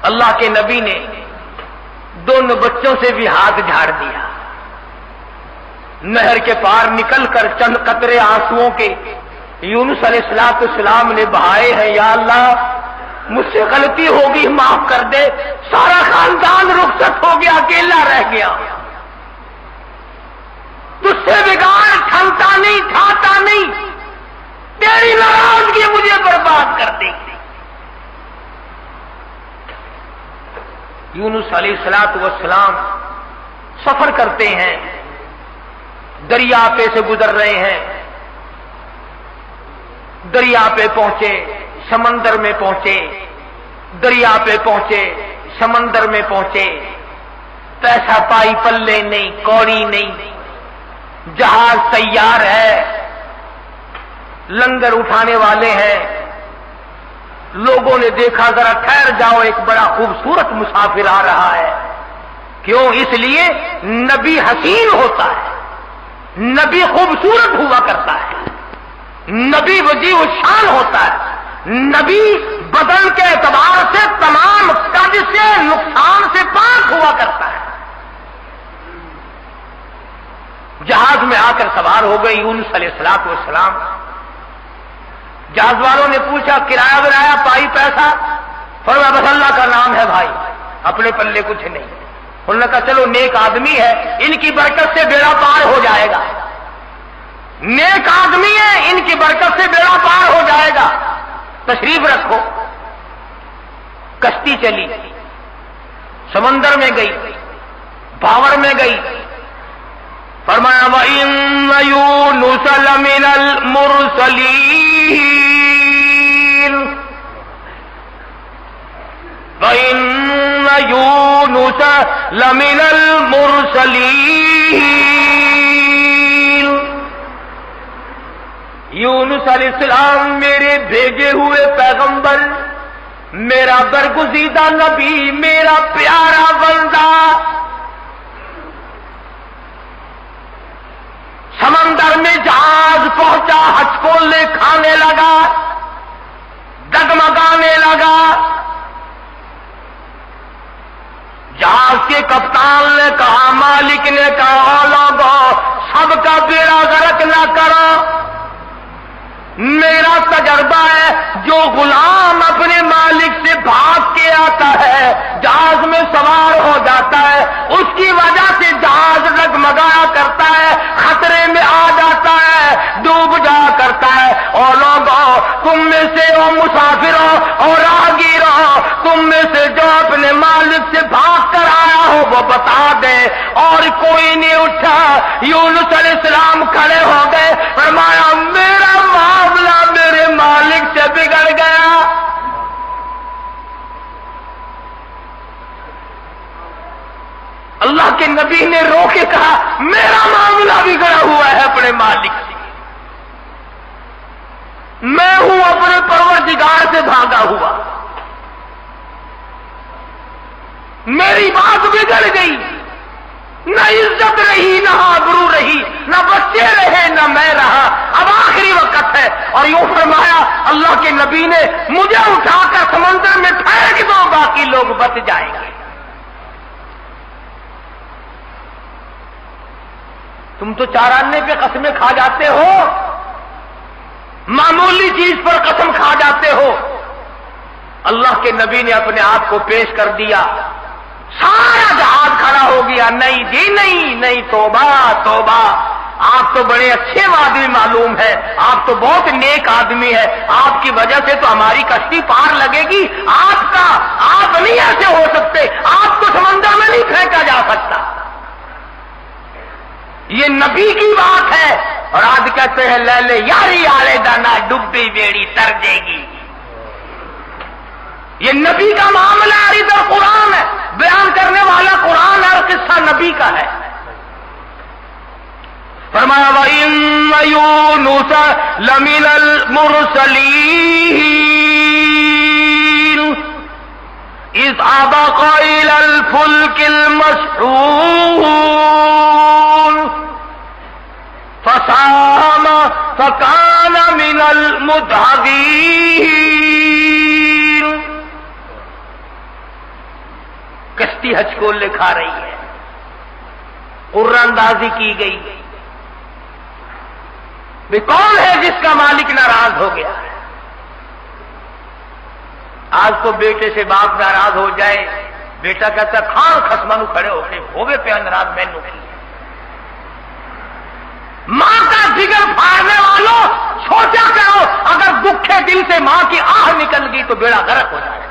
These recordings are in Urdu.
اللہ کے نبی نے دونوں بچوں سے بھی ہاتھ جھاڑ دیا. نہر کے پار نکل کر چند قطرے آنسوؤں کے یونس علیہ السلام نے بہائے ہیں. یا اللہ مجھ سے غلطی ہوگی معاف کر دے. سارا خاندان رخصت ہو گیا, اکیلا رہ گیا. تجھ سے بگاڑ ٹھنتا نہیں, ٹھاتا نہیں, تیری ناراضگی مجھے برباد کر دے گی. یونس علیہ السلام سفر کرتے ہیں, دریا پہ سے گزر رہے ہیں. دریا پہ پہنچے, سمندر میں پہنچے, دریا پہ پہنچے, سمندر میں پہنچے. پیسہ پائی پلے نہیں, کوڑی نہیں. جہاز تیار ہے, لنگر اٹھانے والے ہیں. لوگوں نے دیکھا ذرا ٹھہر جاؤ, ایک بڑا خوبصورت مسافر آ رہا ہے. کیوں؟ اس لیے نبی حسین ہوتا ہے, نبی خوبصورت ہوا کرتا ہے, نبی وجیہ الشان ہوتا ہے, نبی بدن کے اعتبار سے تمام قد سے, نقصان سے پاک ہوا کرتا ہے. جہاز میں آ کر سوار ہو گئے یونس علیہ السلام. جہاز والوں نے پوچھا کرایہ ورایہ پائی پیسہ؟ فرمایا بس اللہ کا نام ہے بھائی, اپنے پلے کچھ نہیں. انہوں نے کہا چلو نیک آدمی ہے, ان کی برکت سے بیڑا پار ہو جائے گا. نیک آدمی ہے, ان کی برکت سے بیڑا پار ہو جائے گا, تشریف رکھو. کشتی چلی, سمندر میں گئی, بھاور میں گئی. فرمایا وَإِنَّ يُونُسَ لَمِنَ الْمُرْسَلِينَ وَإِنَّ يُونُسَ لَمِنَ الْمُرْسَلِينَ یونس علیہ السلام میرے بھیجے ہوئے پیغمبر, میرا برگزیدہ نبی, میرا پیارا بندہ. سمندر میں جہاز پہنچا, ہچکولے کھانے لگا, ڈگمگانے لگا. جہاز کے کپتان نے کہا, مالک نے کہا, او لوگو سب کا بیڑا غرق نہ کرو. میرا تجربہ ہے, جو غلام اپنے مالک سے بھاگ کے آتا ہے, جہاز میں سوار ہو جاتا ہے, اس کی وجہ سے جہاز ڈگمگایا کرتا ہے, خطرے میں آ جاتا ہے, ڈوب جایا کرتا ہے. اور لوگوں تم میں سے, او مسافروں اور راہگیروں, تم میں سے جو اپنے مالک سے بھاگ کر آیا ہو وہ بتا دے. اور کوئی نہیں اٹھا. یونس علیہ السلام کھڑے ہو گئے, فرمایا میرا معاملہ میرے مالک سے بگڑ گیا. اللہ کے نبی نے رو کے کہا میرا معاملہ بگڑا ہوا ہے اپنے مالک سے, میں ہوں اپنے پروردگار سے بھاگا ہوا. میری بات بگڑ گئی, نہ عزت رہی, نہ آبرو رہی, نہ بچے رہے, نہ میں رہا. اب آخری وقت ہے. اور یوں فرمایا اللہ کے نبی نے, مجھے اٹھا کر سمندر میں پھینک دو, باقی لوگ بچ جائیں گے. تم تو چاراننے پہ قسمیں کھا جاتے ہو, معمولی چیز پر قسم کھا جاتے ہو. اللہ کے نبی نے اپنے آپ کو پیش کر دیا, سارا جہاز کھڑا ہو گیا. نہیں جی نہیں, نہیں, توبہ توبہ, آپ تو بڑے اچھے آدمی معلوم ہے, آپ تو بہت نیک آدمی ہے, آپ کی وجہ سے تو ہماری کشتی پار لگے گی. آپ نہیں ایسے ہو سکتے, آپ کو سمندر میں نہیں پھینکا جا سکتا. یہ نبی کی بات ہے. اور آج کہتے ہیں لے لے یاری آلے دانا, ڈبی بیڑی تر جے گی. یہ نبی کا معاملہ ہے, ادھر قرآن ہے, بیان کرنے والا قرآن ہے, اور قصہ نبی کا ہے. فرمایا وَإِنَّ يُونُسَ لَمِنَ الْمُرْسَلِينَ إِذْ أَبَقَ إِلَى الْفُلْكِ الْمَشْحُونِ فَسَاهَمَ فَكَانَ مِنَ الْمُدْحَضِينَ کشتی ہچکولے کھا رہی ہے، قرہ اندازی کی گئی بھی کون ہے جس کا مالک ناراض ہو گیا ہے۔ آج تو بیٹے سے باپ ناراض ہو جائے، بیٹا کہتا کھان خسما نو کھڑے ہو کے ہوے پہ ناراض مینوں کی۔ ماں کا جگر پھاڑنے والوں سوچا کرو، اگر دکھے دل سے ماں کی آہ نکل گئی تو بیڑا غرق ہو جائے گا۔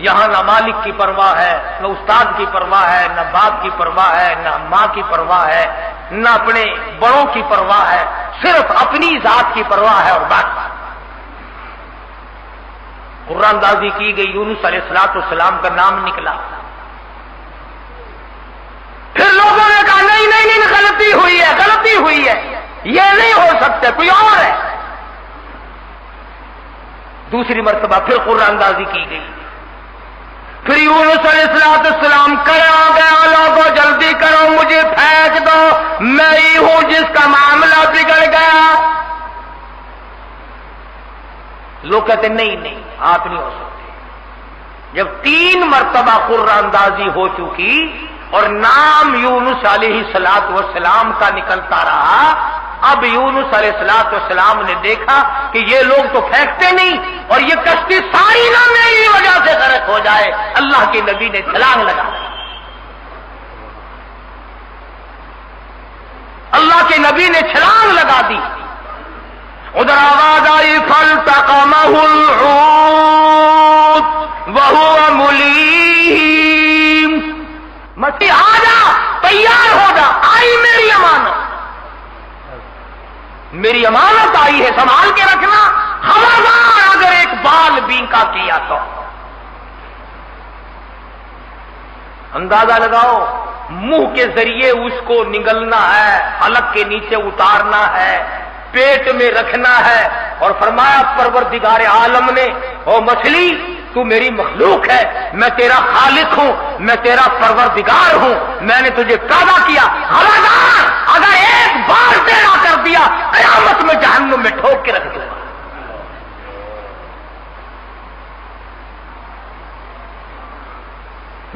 یہاں نہ مالک کی پرواہ ہے، نہ استاد کی پرواہ ہے، نہ باپ کی پرواہ ہے، نہ ماں کی پرواہ ہے، نہ اپنے بڑوں کی پرواہ ہے، صرف اپنی ذات کی پرواہ ہے اور بات۔ قرآن اندازی کی گئی، یونس علیہ السلام کا نام نکلا۔ پھر لوگوں نے کہا نہیں نہیں نہیں، غلطی ہوئی ہے، غلطی ہوئی ہے، یہ نہیں ہو سکتا، کوئی اور ہے۔ دوسری مرتبہ پھر قرآن اندازی کی گئی، پھر یونس علیہ السلام کرا گیا، لوگوں جلدی کرو مجھے پھینک دو، میں ہی ہوں جس کا معاملہ بگڑ گیا۔ لوگ کہتے نہیں نہیں، آپ نہیں ہو سکتے۔ جب 3 مرتبہ قرآن اندازی ہو چکی اور نام یونس علیہ السلام کا نکلتا رہا، اب یونس علیہ السلام نے دیکھا کہ یہ لوگ تو پھینکتے نہیں اور یہ کشتی ساری نہ میری وجہ سے غرق ہو جائے، اللہ کے نبی نے چھلانگ لگا دی۔ اللہ کے نبی نے چھلانگ لگا دی۔ ادھر آواز آئی فالتقمہ الحوت وہو ملیم، مچھلی آ جا، تیار ہو جا، آئی میری امانت، میری امانت آئی ہے، سنبھال کے رکھنا، خبردار اگر ایک بال بینکا کیا تو۔ اندازہ لگاؤ، منہ کے ذریعے اس کو نگلنا ہے، حلق کے نیچے اتارنا ہے، پیٹ میں رکھنا ہے، اور فرمایا پروردگار عالم نے، او مچھلی تو میری مخلوق ہے، میں تیرا خالق ہوں، میں تیرا پروردگار ہوں، میں نے تجھے پیدا کیا، خبردار اگر ایک بار تیرا کر دیا قیامت میں جہنم میں ٹھوک کے رکھ دوں گا۔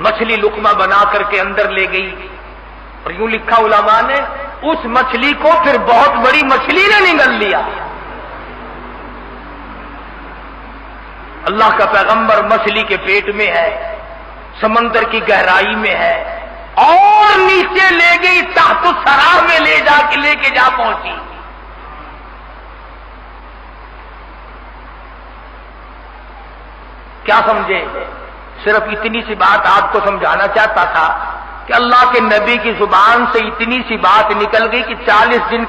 مچھلی لقمہ بنا کر کے اندر لے گئی، اور یوں لکھا علماء نے اس مچھلی کو پھر بہت بڑی مچھلی نے نگل لیا۔ اللہ کا پیغمبر مچھلی کے پیٹ میں ہے، سمندر کی گہرائی میں ہے، اور نیچے لے گئی، تحت الثرا میں لے کے جا پہنچی۔ کیا سمجھے؟ صرف اتنی سی بات آپ کو سمجھانا چاہتا تھا کہ اللہ کے نبی کی زبان سے اتنی سی بات نکل گئی کہ 40 دن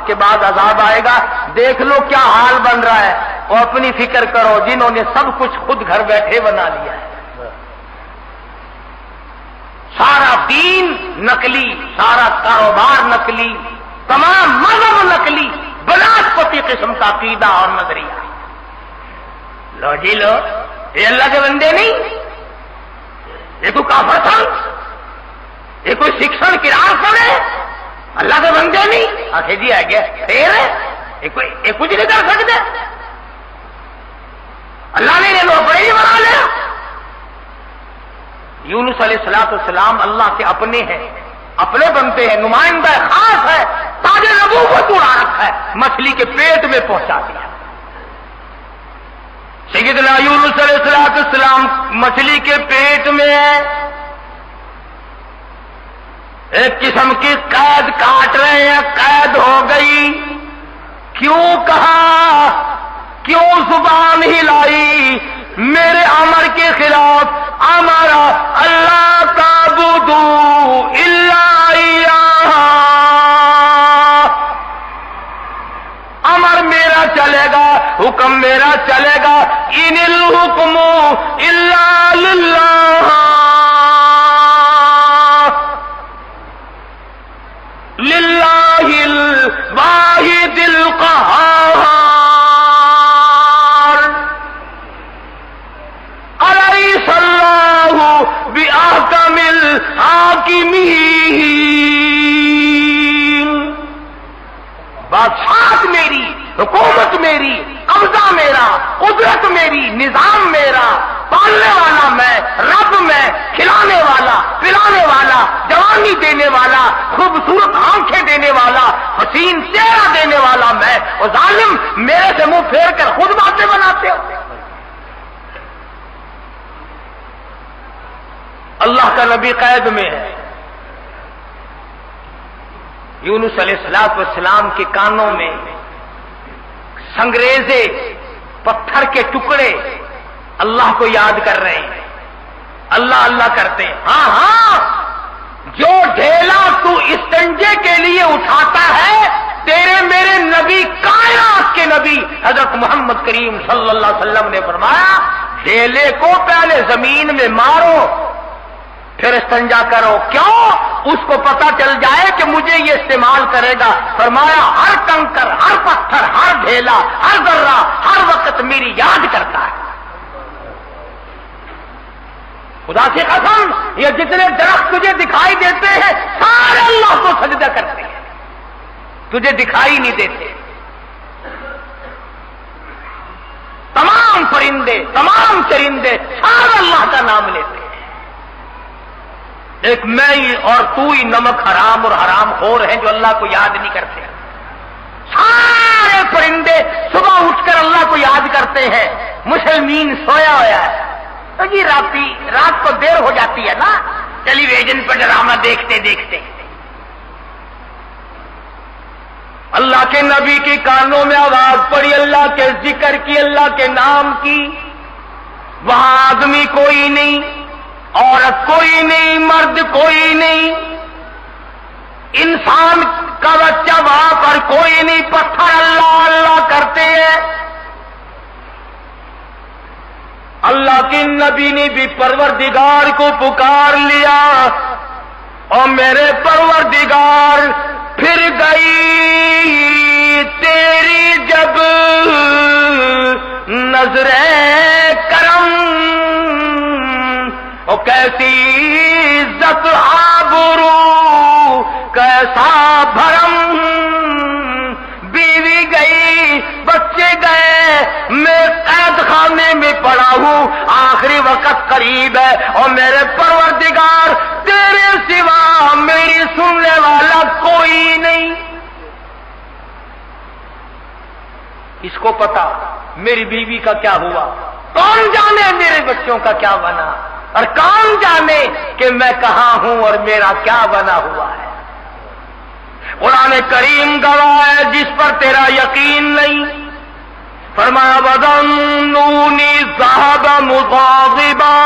کے بعد عذاب آئے گا، دیکھ لو کیا حال بن رہا ہے، اور اپنی فکر کرو جنہوں نے سب کچھ خود گھر بیٹھے بنا لیا ہے، سارا دین نقلی، سارا کاروبار نقلی، تمام مذہب نقلی، بناسپتی قسم کا عقیدہ اور نظریہ۔ لو جی لو، یہ اللہ کے بندے نہیں، یہ کوئی کافر تھا، یہ کوئی شکشن کراس ہے، اللہ کے بندے نہیں، آخر جی آ گیا پھر یہ کچھ نہیں کر سکتے، اللہ نے انہیں نوکری ہی بنا لیا۔ یونس علیہ السلام اللہ کے اپنے ہیں، اپنے بنتے ہیں، نمائندہ خاص ہے، تاج نبوت اڑا رکھا ہے، مچھلی کے پیٹ میں پہنچا دیا۔ سیدنا یونس علیہ السلام مچھلی کے پیٹ میں ہے، ایک قسم کی قید کاٹ رہے ہیں، قید ہو گئی، کیوں کہا، کیوں زبان ہلائی میرے امر کے خلاف، ہمارا اللہ تعبدوا الا ایاہ، امر میرا چلے گا، حکم میرا چلے گا، ان الحکم الا للہ، للہ الواحد القہار، الیس اللہ بأحکم الحاکمین، بادشاہت میری، حکومت میری، قبضہ میرا، قدرت میری، نظام میرا، پالنے والا میں، رب میں، کھلانے والا، پلانے والا، جوانی دینے والا، خوبصورت آنکھیں دینے والا، حسین چہرہ دینے والا میں، اور ظالم میرے سے منہ پھیر کر خود باتیں بناتے ہو۔ اللہ کا نبی قید میں ہے، یونس علیہ السلام کے کانوں میں سنگریزے پتھر کے ٹکڑے اللہ کو یاد کر رہے ہیں، اللہ اللہ کرتے ہیں۔ ہاں ہاں، جو ڈھیلا تو استنجے کے لیے اٹھاتا ہے، تیرے میرے نبی کائنات کے نبی حضرت محمد کریم صلی اللہ علیہ وسلم نے فرمایا، ڈھیلے کو پہلے زمین میں مارو پھر استنجا کرو، کیوں؟ اس کو پتا چل جائے کہ مجھے یہ استعمال کرے گا۔ فرمایا ہر کنکر، ہر پتھر، ہر ڈھیلا، ہر ذرہ ہر وقت میری یاد کرتا ہے۔ خدا کی قسم، یہ جتنے درخت تجھے دکھائی دیتے ہیں سارے اللہ کو سجدہ کرتے ہیں، تجھے دکھائی نہیں دیتے۔ تمام پرندے، تمام چرندے سارے اللہ کا نام لیتے ہیں۔ ایک میں ہی اور تو ہی نمک حرام اور حرام خور ہیں جو اللہ کو یاد نہیں کرتے۔ سارے پرندے صبح اٹھ کر اللہ کو یاد کرتے ہیں، مسلمین سویا ہوا ہے۔ تو جی رات کو دیر ہو جاتی ہے نا ٹیلی ویژن پر ڈرامہ دیکھتے دیکھتے۔ اللہ کے نبی کی کانوں میں آواز پڑی، اللہ کے ذکر کی، اللہ کے نام کی۔ وہاں آدمی کوئی نہیں، عورت کوئی نہیں، مرد کوئی نہیں، انسان کا بچہ وہاں پر کوئی نہیں، پتھر اللہ اللہ کرتے ہیں۔ اللہ کے نبی نے بھی پروردگار کو پکار لیا، اور میرے پروردگار پھر گئی تیری جب نظر کرم، اور کیسی عزت آبرو کیسا بھرم، بیوی گئی بچے گئے، میں قید خانے میں پڑا ہوں، آخری وقت قریب ہے، اور میرے پروردگار تیرے سوا میری سننے والا کوئی نہیں۔ اس کو پتا میری بیوی کا کیا ہوا، کون جانے میرے بچوں کا کیا بنا، اور کون جانے کہ میں کہاں ہوں اور میرا کیا بنا ہوا ہے۔ قرآن کریم گواہ ہے جس پر تیرا یقین نہیں۔ فرمایا وَظَنُّونِي ذَهَبَ مُغَاضِبًا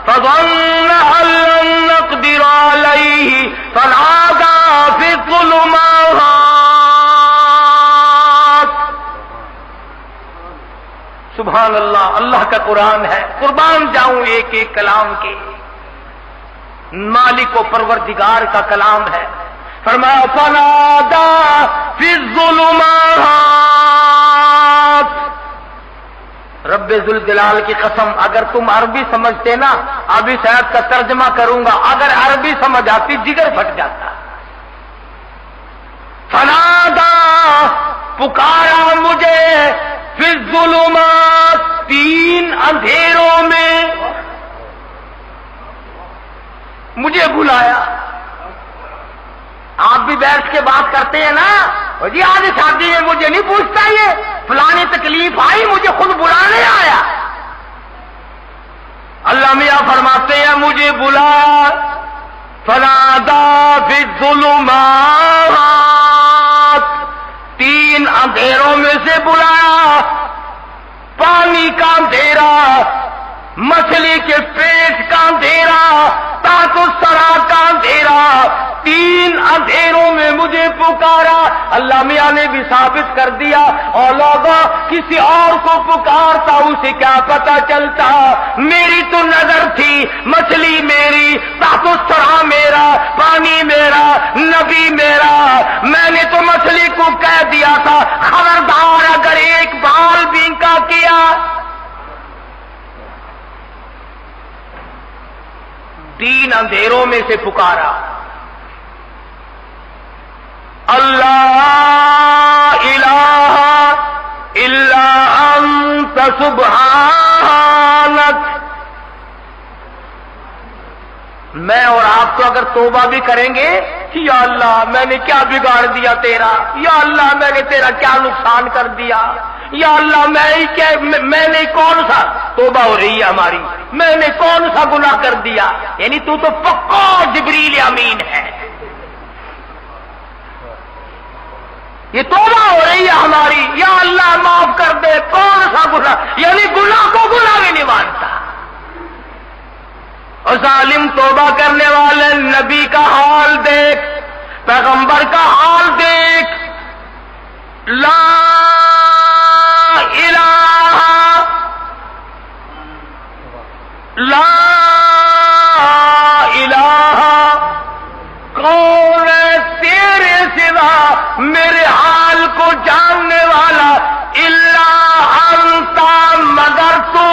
فَظَنَّ أَن لَّن نَّقْدِرَ عَلَيْهِ فَنَادَىٰ فِي الظُّلُمَاتِ۔ سبحان اللہ، اللہ کا قرآن ہے، قربان جاؤں ایک ایک کلام کے، مالک و پروردگار کا کلام ہے۔ فرمایا فنادى في الظلمات۔ رب ذوالجلال کی قسم، اگر تم عربی سمجھتے نا، ابھی صاحب کا ترجمہ کروں گا، اگر عربی سمجھ آتی جگر پھٹ جاتا۔ فنادى، پکارا مجھے، فی الظلمات، تین اندھیروں میں مجھے بلایا۔ آپ بھی بیٹھ کے بات کرتے ہیں نا، جی آج شادی میں مجھے نہیں پوچھتا، یہ فلانی تکلیف آئی مجھے خود بلانے آیا۔ اللہ میاں فرماتے ہیں مجھے بلایا، فنادى فی الظلمات، تین اندھیروں میں سے بلایا، پانی کا اندھیرا، مچھلی کے پیٹ کا اندھیرا، تحت الثری کا اندھیرا، تین اندھیروں میں مجھے پکارا۔ اللہ میاں نے بھی ثابت کر دیا، اور لوگوں کسی اور کو پکارتا اسے کیا پتا چلتا، میری تو نظر تھی، مچھلی میری، تحت الثری میرا، پانی میرا، نبی میرا، میں نے تو مچھلی کو کہہ دیا تھا خبردار اگر ایک بال بینکا کیا۔ تین اندھیروں میں سے پکارا، اللہ الہ الا انت سبحانک میں اور آپ تو اگر توبہ بھی کریں گے کہ یا اللہ میں نے کیا بگاڑ دیا تیرا، یا اللہ میں نے تیرا کیا نقصان کر دیا، یا اللہ میں نے کون سا، توبہ ہو رہی ہے ہماری، میں نے کون سا گناہ کر دیا، یعنی تو پکا جبریل امین ہے، یہ توبہ ہو رہی ہے ہماری، یا اللہ معاف کر دے، کون سا گناہ، یعنی گناہ کو گناہ بھی نہیں مانتا۔ اور ظالم توبہ کرنے والے نبی کا حال دیکھ، پیغمبر کا حال دیکھ، لا الہ لا الہ کون ہے تیرے سوا میرے حال کو جاننے والا، الا انت مگر تو۔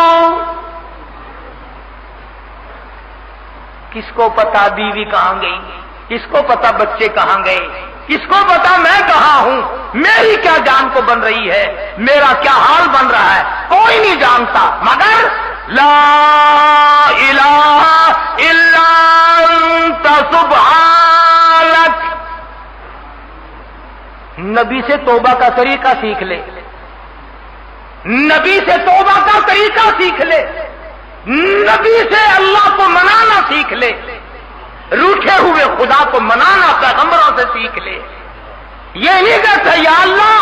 کس کو پتا بیوی کہاں گئی، کس کو پتا بچے کہاں گئے، کس کو پتا میں کہاں ہوں، میری کیا جان کو بن رہی ہے، میرا کیا حال بن رہا ہے، کوئی نہیں جانتا مگر لا الہ الا انت سبحانک۔ نبی سے توبہ کا طریقہ سیکھ لے، نبی سے توبہ کا طریقہ سیکھ لے، نبی سے اللہ کو منانا سیکھ لے، روٹھے ہوئے خدا کو منانا پیغمبروں سے سیکھ لے۔ یہ نہیں کہتا یا اللہ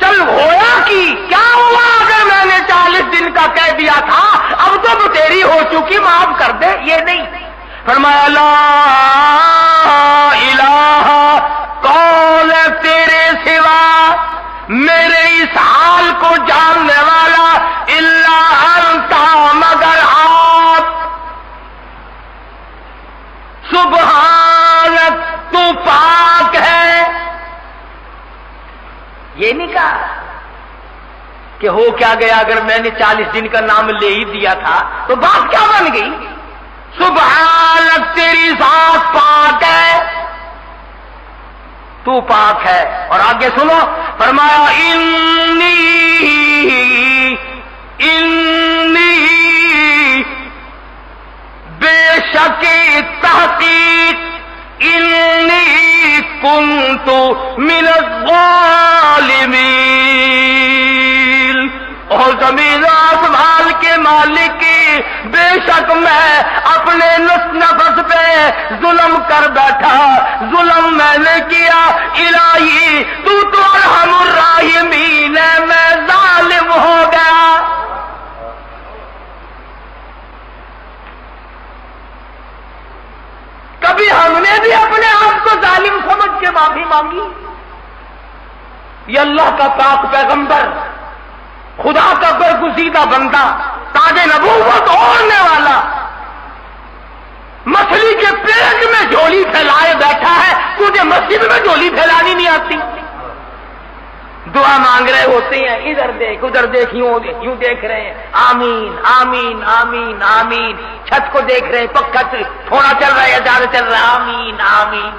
چل ہویا کی کیا ہوا اگر میں نے 40 دن کا کہہ دیا تھا، اب تو تیری ہو چکی معاف کر دے، یہ نہیں۔ فرمایا لا الہ کون ہے تیرے سوا میرے اس حال کو جاننے والا، الا انت مگر آپ، سبحانک تو پاک ہے۔ یہ نہیں کہا کہ ہو کیا گیا اگر میں نے 40 دن کا نام لے ہی دیا تھا تو بات کیا بن گئی، سبحانک تیری ذات پاک ہے، تو پاک ہے۔ اور آگے سنو، فرمایا انی بے شک تحقیق انی کنت من الظالمین، اور زمین آسمان کے مالک کی بے شک میں اپنے نفس پہ ظلم کر بیٹھا، ظلم میں نے کیا، الہی تو ارحم الراحمین ہے، میں ظالم ہو گیا۔ کبھی ہم نے بھی اپنے آپ کو ظالم سمجھ کے معافی مانگی؟ یہ اللہ کا پاک پیغمبر، خدا کا برگزیدہ بندہ، تاج نبوت اوڑھنے والا، مچھلی کے پیٹ میں جھولی پھیلائے بیٹھا ہے، تجھے مسجد میں جھولی پھیلانی نہیں آتی؟ دعا مانگ رہے ہوتے ہیں، ادھر دیکھ ادھر دیکھ، یوں دیکھ رہے ہیں، آمین آمین آمین آمین، چھت کو دیکھ رہے ہیں، پکا تھوڑا چل رہا ہے یا زیادہ چل رہا ہے، آمین آمین۔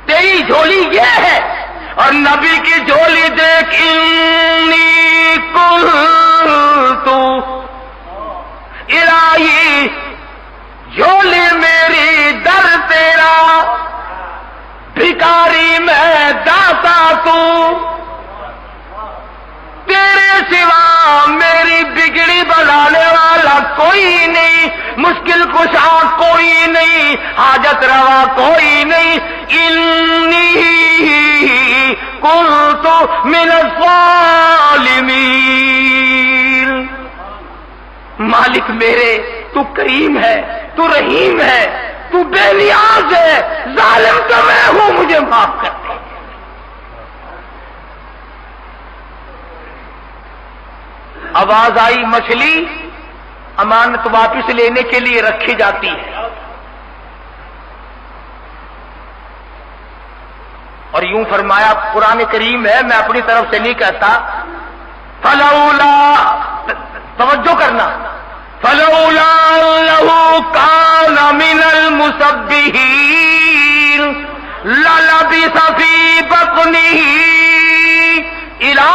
تیری جھولی یہ ہے، اور نبی کی جھولی دیکھ، انی کنت الہی جھولی میری در تیرا، بھکاری میں داتا تو، تیرے سوا میری بگڑی بنانے والا کوئی نہیں، مشکل کشا کوئی نہیں، حاجت روا کوئی نہیں، انی کنت من الظالمین۔ مالک میرے تو کریم ہے، تو رحیم ہے، تو بے نیاز ہے، ظالم تو میں ہوں، مجھے معاف کر دے۔ آواز آئی، مچھلی امانت واپس لینے کے لیے رکھی جاتی ہے، اور یوں فرمایا، قرآن کریم ہے، میں اپنی طرف سے نہیں کہتا، فلولا، توجہ کرنا، فلولا انه كان من المسبحين للبث في بطنه الى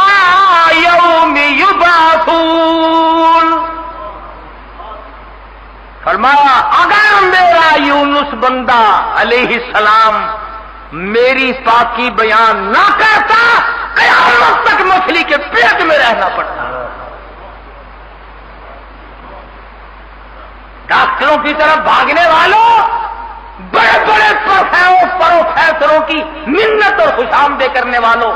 يوم يبعثون۔ فرمایا اگر یونس بندہ علیہ السلام میری پاکی بیان نہ کرتا، قیامت تک مچھلی کے پیٹ میں رہنا پڑتا۔ ڈاکٹروں کی طرف بھاگنے والوں، بڑے بڑے پروفیسروں کی منت اور خوشامدیں کرنے والوں،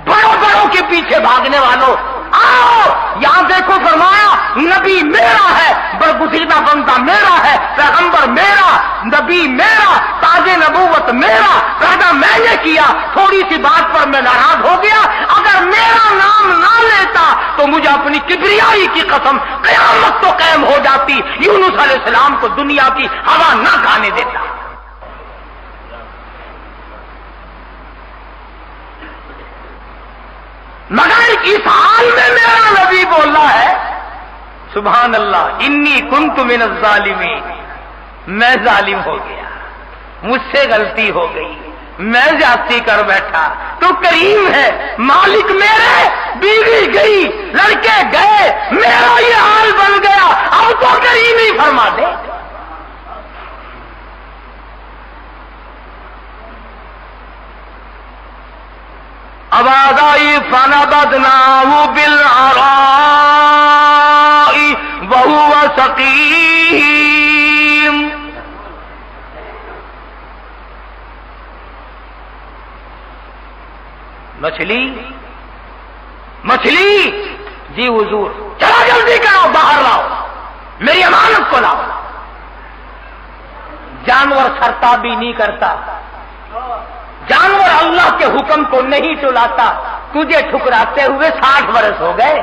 بڑوں بڑوں کے پیچھے بھاگنے والوں، آؤ یہاں دیکھو، فرمایا نبی میرا ہے، برگزیدہ بندہ میرا ہے، پیغمبر میرا، نبی میرا، تاج نبوت میرا، پیدا میں نے کیا۔ تھوڑی سی بات پر میں ناراض ہو گیا، اگر میرا نام نہ لیتا تو مجھے اپنی کبریائی کی قسم قیامت تو قائم ہو جاتی، یونس علیہ السلام کو دنیا کی ہوا نہ کھانے دیتا۔ مگر اس حال میں میرا نبی بولا ہے، سبحان اللہ، انی کنت من الظالمین، میں ظالم ہو گیا، مجھ سے غلطی ہو گئی، میں زیادتی کر بیٹھا، تو کریم ہے، مالک میرے، بیوی گئی، لڑکے گئے، میرا یہ حال بن گیا، اب تو کریم ہی فرما دے۔ آواز آئی فنبذناہ بالعراء وہو سقیم، مچھلی جی حضور، چلا جلدی کرو، باہر لاؤ، میری امانت کو لاؤ۔ جانور سرتابی نہیں کرتا، جانور اللہ کے حکم کو نہیں ٹلاتا، تجھے ٹھکراتے ہوئے 60 برس ہو گئے۔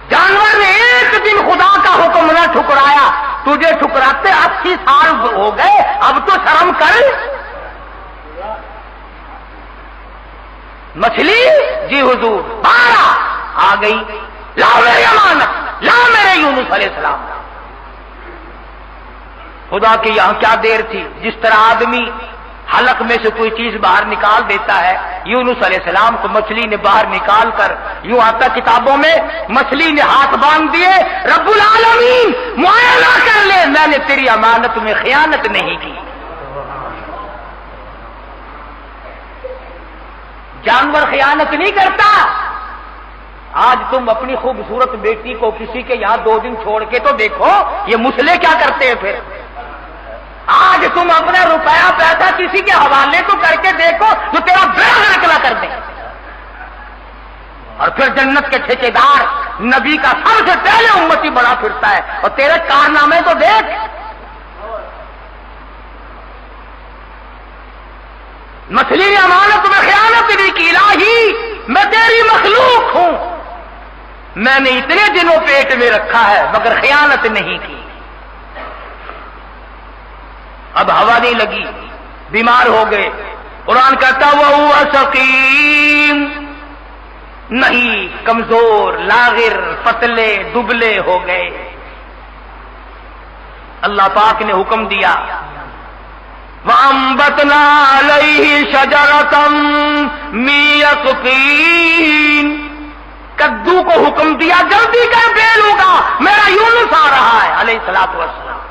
جانور نے ایک دن خدا کا حکم نہ ٹھکرایا، تجھے ٹھکراتے 80 سال ہو گئے، اب تو شرم کر۔ مچھلی جی حضور، بارہ آ گئی، لاؤ میری امانت، لاؤ میرے یونس علیہ السلام۔ خدا کی یہاں کیا دیر تھی، جس طرح آدمی حلق میں سے کوئی چیز باہر نکال دیتا ہے، یونس علیہ السلام کو مچھلی نے باہر نکال کر، یوں آتا کتابوں میں، مچھلی نے ہاتھ باندھ دیے، رب العالمین معائنہ کر لے، میں نے تیری امانت میں خیانت نہیں کی۔ جانور خیانت نہیں کرتا۔ آج تم اپنی خوبصورت بیٹی کو کسی کے یہاں 2 دن چھوڑ کے تو دیکھو، یہ مسلے کیا کرتے ہیں پھر۔ آج تم اپنا روپیہ پیسہ کسی کے حوالے تو کر کے دیکھو جو تیرا بیڑا نکلا کر دے، اور پھر جنت کے ٹھیکیدار نبی کا سب سے پہلے امتی بڑا پھرتا ہے، اور تیرے کارنامے تو دیکھ۔ مچھلی نے امانت میں خیانت نہیں کی، الہی میں تیری مخلوق ہوں، میں نے اتنے دنوں پیٹ میں رکھا ہے مگر خیانت نہیں کی۔ اب ہوا نہیں لگی، بیمار ہو گئے، قرآن کہتا وہو سقیم، نہیں، کمزور، لاغر، پتلے دبلے ہو گئے۔ اللہ پاک نے حکم دیا، وَأَنبَتْنَا عَلَيْهِ شَجَرَةً مِّن يَقْطِينٍ، کدو کو حکم دیا جلدی کر بیل ہوگا، میرا یونس آ رہا ہے علیہ الصلوۃ والسلام۔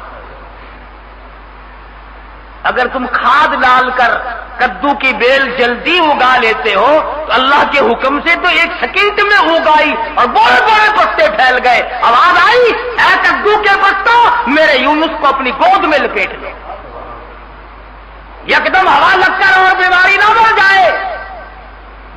اگر تم کھاد ڈال کر کدو کی بیل جلدی اگا لیتے ہو تو اللہ کے حکم سے تو 1 سیکنڈ میں اگائی اور بڑے بڑے پتے پھیل گئے۔ آواز آئی، اے کدو کے پتوں، میرے یونس کو اپنی گود میں لپیٹ لو، یکدم ہوا لگ کر اور بیماری نہ بڑھ جائے۔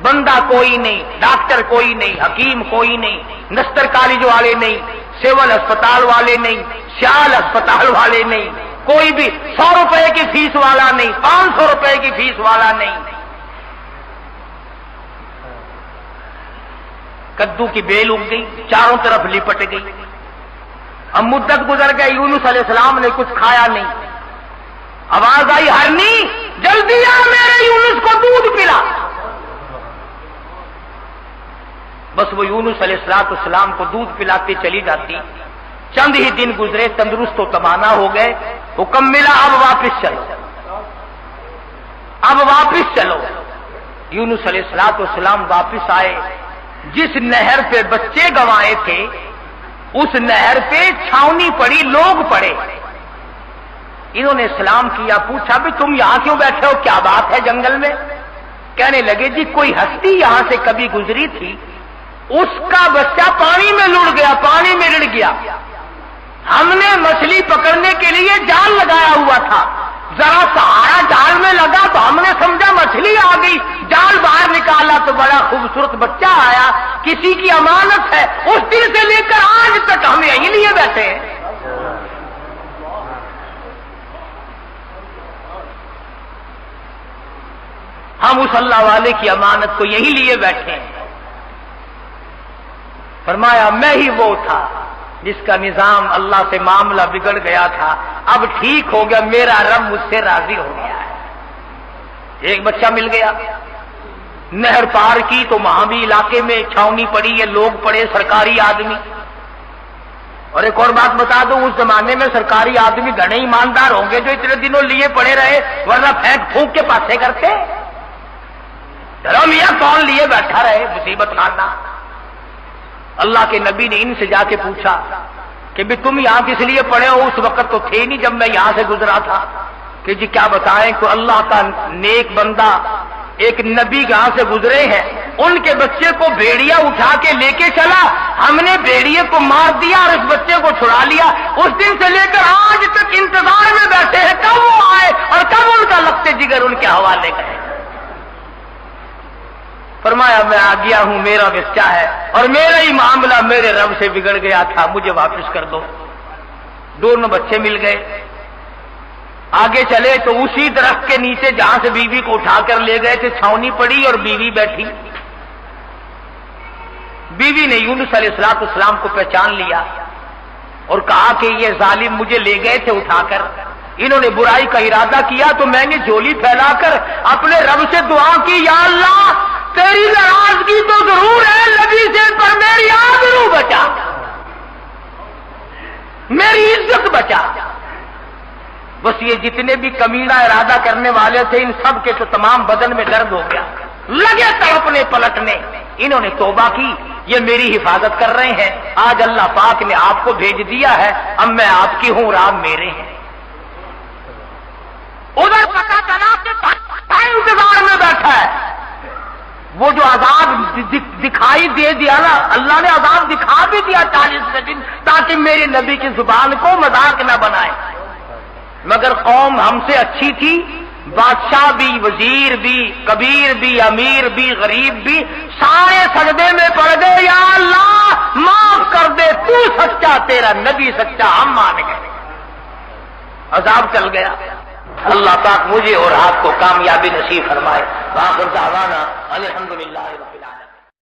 بندہ کوئی نہیں، ڈاکٹر کوئی نہیں، حکیم کوئی نہیں، نستر کالج والے نہیں، سول اسپتال والے نہیں، سیال اسپتال والے نہیں، کوئی بھی 100 روپے کی فیس والا نہیں، 500 روپے کی فیس والا نہیں۔ کدو کی بیل اگ گئی، چاروں طرف لپٹ گئی۔ اب مدت گزر گئی، یونس علیہ السلام نے کچھ کھایا نہیں۔ آواز آئی، ہرنی جلدی آ، میرے یونس کو دودھ پلا۔ بس وہ یونس علیہ السلام کو دودھ پلاتے چلی جاتی۔ چند ہی دن گزرے، تندرست و توانا ہو گئے، حکم ملا اب واپس چلو، اب واپس چلو۔ یونس علیہ السلام واپس آئے، جس نہر پہ بچے گنوائے تھے اس نہر پہ چھاونی پڑی، لوگ پڑے، انہوں نے سلام کیا، پوچھا بھی تم یہاں کیوں بیٹھے ہو، کیا بات ہے جنگل میں؟ کہنے لگے جی کوئی ہستی یہاں سے کبھی گزری تھی، اس کا بچہ پانی میں لڑ گیا، پانی میں رڑ گیا، ہم نے مچھلی پکڑنے کے لیے جال لگایا ہوا تھا، ذرا سہارا جال میں لگا تو ہم نے سمجھا مچھلی آ گئی، جال باہر نکالا تو بڑا خوبصورت بچہ آیا، کسی کی امانت ہے، اس دن سے لے کر آج تک ہم یہیں لیے بیٹھے ہیں۔ ہم اس اللہ والے کی امانت کو یہی لیے بیٹھے ہیں۔ فرمایا میں ہی وہ تھا جس کا نظام اللہ سے معاملہ بگڑ گیا تھا، اب ٹھیک ہو گیا، میرا رب مجھ سے راضی ہو گیا ہے۔ ایک بچہ مل گیا، نہر پار کی تو وہاں بھی علاقے میں چھاونی پڑی ہے، لوگ پڑے سرکاری آدمی۔ اور ایک اور بات بتا دوں، اس زمانے میں سرکاری آدمی گھنے ایماندار ہوں گے جو اتنے دنوں لیے پڑے رہے، ورنہ پھینک پھونک کے پاسے کرتے۔ میاں کون لیے بیٹھا رہے، مصیبت خانہ۔ اللہ کے نبی نے ان سے جا کے پوچھا کہ بھی تم یہاں کس لیے پڑے ہو، اس وقت تو تھے نہیں جب میں یہاں سے گزرا تھا۔ کہ جی کیا بتائیں کہ اللہ کا نیک بندہ ایک نبی یہاں سے گزرے ہیں، ان کے بچے کو بھیڑیا اٹھا کے لے کے چلا، ہم نے بھیڑیے کو مار دیا اور اس بچے کو چھڑا لیا، اس دن سے لے کر آج تک انتظار میں بیٹھے ہیں کب وہ آئے اور کب ان کا لگتے جگر ان کے حوالے کرے۔ فرمایا میں آ گیا ہوں، میرا بچہ ہے اور میرا ہی معاملہ میرے رب سے بگڑ گیا تھا، مجھے واپس کر دو۔ دونوں بچے مل گئے، آگے چلے تو اسی درخت کے نیچے جہاں سے بیوی کو اٹھا کر لے گئے تھے چھاونی پڑی اور بیوی بیٹھی۔ بیوی نے یونس علیہ السلام کو پہچان لیا اور کہا کہ یہ ظالم مجھے لے گئے تھے اٹھا کر، انہوں نے برائی کا ارادہ کیا تو میں نے جھولی پھیلا کر اپنے رب سے دعا کی، یا اللہ تیری ناراضگی تو ضرور ہے نبی سے، پر میری آبرو بچا، میری عزت بچا۔ بس یہ جتنے بھی کمینہ ارادہ کرنے والے تھے ان سب کے تو تمام بدن میں درد ہو گیا، لگے تڑپنے پلٹنے۔ انہوں نے توبہ کی، یہ میری حفاظت کر رہے ہیں، آج اللہ پاک نے آپ کو بھیج دیا ہے، اب میں آپ کی ہوں اور آپ میرے ہیں۔ ادھر پتہ چلا کہ انتظار میں بیٹھا ہے، وہ جو عذاب دکھائی دے دیا نا، اللہ نے عذاب دکھا بھی دیا 40 دن، تاکہ میرے نبی کی زبان کو مذاق نہ بنائے۔ مگر قوم ہم سے اچھی تھی، بادشاہ بھی، وزیر بھی، کبیر بھی، امیر بھی، غریب بھی، سارے سجدے میں پڑ گئے، یا اللہ معاف کر دے، تو سچا، تیرا نبی سچا، ہم مان گئے۔ عذاب چل گیا۔ اللہ پاک مجھے اور آپ کو کامیابی نصیب فرمائے۔ وآخر دعوانا الحمدللہ رب العالمین۔